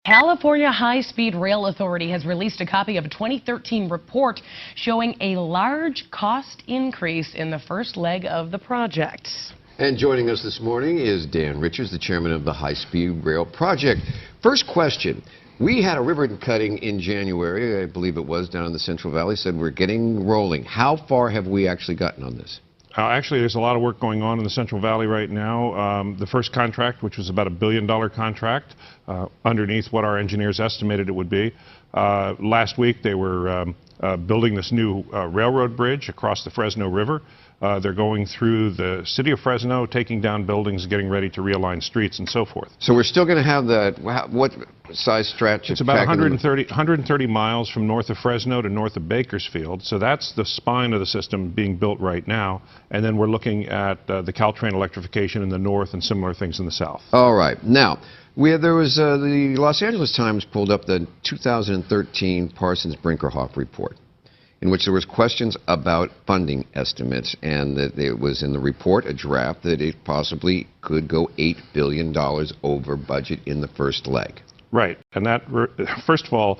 California High-Speed Rail Authority has released a copy of a 2013 report showing a large cost increase in the first leg of the project. And joining us this morning is Dan Richards, the chairman of the High-Speed Rail Project. First question. We had a ribbon cutting in January, I believe it was, down in the Central Valley, said we're getting rolling. How far have we actually gotten on this? Actually, there's a lot of work going on in the Central Valley right now. The first contract, which was about $1 billion contract, underneath what our engineers estimated it would be. Last week, they were building this new railroad bridge across the Fresno River. They're going through the city of Fresno, taking down buildings, getting ready to realign streets and so forth. So we're still going to have that, what size stretch? It's about 130 miles from north of Fresno to north of Bakersfield. So that's the spine of the system being built right now. And then we're looking at the Caltrain electrification in the north and similar things in the south. All right. Now, there was the Los Angeles Times pulled up the 2013 Parsons-Brinckerhoff report, in which there was questions about funding estimates, and that it was in the report, a draft, that it possibly could go $8 billion over budget in the first leg. Right, and that, first of all,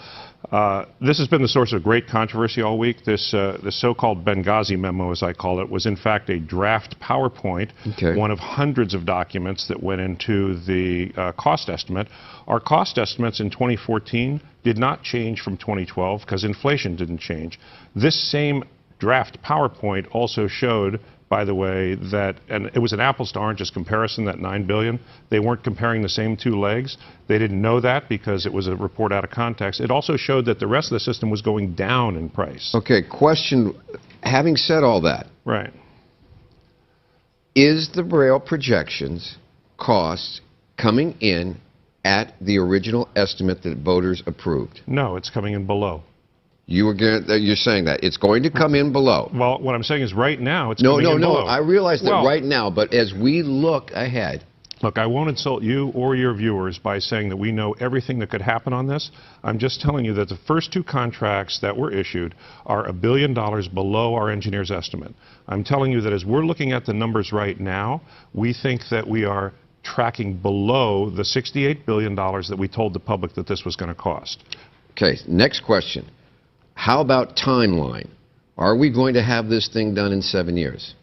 this has been the source of great controversy all week. This so-called Benghazi memo, as I call it, was in fact a draft PowerPoint, one of hundreds of documents that went into the cost estimate. Our cost estimates in 2014 did not change from 2012 because inflation didn't change. This same draft PowerPoint also showed, by the way, that, and it was an apples to oranges comparison, that $9 billion. They weren't comparing the same two legs. They didn't know that because it was a report out of context. It also showed that the rest of the system was going down in price. Okay, question, having said all that, right, is the rail projections costs coming in at the original estimate that voters approved? No, it's coming in below. You're saying that it's going to come in below. Well, what I'm saying is right now it's coming in below. No, I realize that right now, but as we look ahead. Look, I won't insult you or your viewers by saying that we know everything that could happen on this. I'm just telling you that the first two contracts that were issued are $1 billion below our engineer's estimate. I'm telling you that as we're looking at the numbers right now, we think that we are tracking below the $68 billion that we told the public that this was going to cost. Okay, next question. How about timeline? Are we going to have this thing done in 7 years?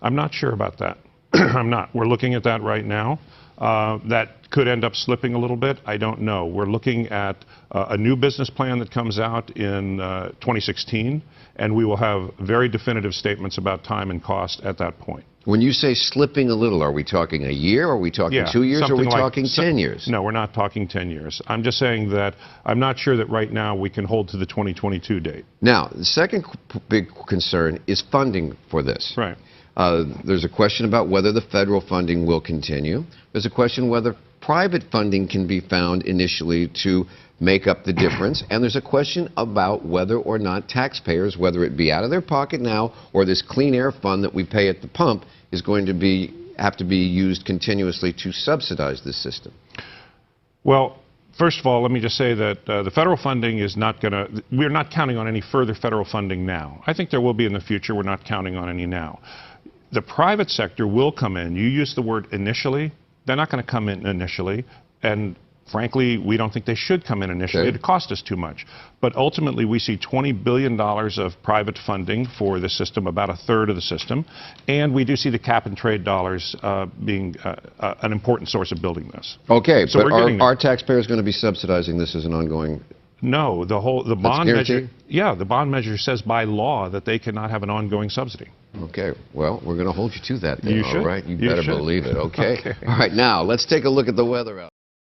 I'm not sure about that. I'm not. We're looking at that right now. That could end up slipping a little bit. I don't know. We're looking at a new business plan that comes out in 2016, and we will have very definitive statements about time and cost at that point. When you say slipping a little, are we talking a year? Are we talking 2 years? Or are we talking 10 years? No, we're not talking 10 years. I'm just saying that I'm not sure that right now we can hold to the 2022 date. Now, the second big concern is funding for this. Right. There's a question about whether the federal funding will continue. There's a question whether private funding can be found initially to make up the difference. And there's a question about whether or not taxpayers, whether it be out of their pocket now or this clean air fund that we pay at the pump, is going to have to be used continuously to subsidize this system. Well, first of all, let me just say that the federal funding is not going to, we're not counting on any further federal funding now. I think there will be in the future. We're not counting on any now. The private sector will come in. You used the word initially. They're not going to come in initially. And frankly, we don't think they should come in initially. It'd cost us too much. But ultimately, we see $20 billion of private funding for the system, about a third of the system. And we do see the cap and trade dollars being an important source of building this. Okay, so but are taxpayers going to be subsidizing this as an ongoing? No, the bond measure. Yeah, the bond measure says by law that they cannot have an ongoing subsidy. Okay, well, we're going to hold you to that then, you should. All right, you better believe it. Okay. Okay. All right, now let's take a look at the weather out.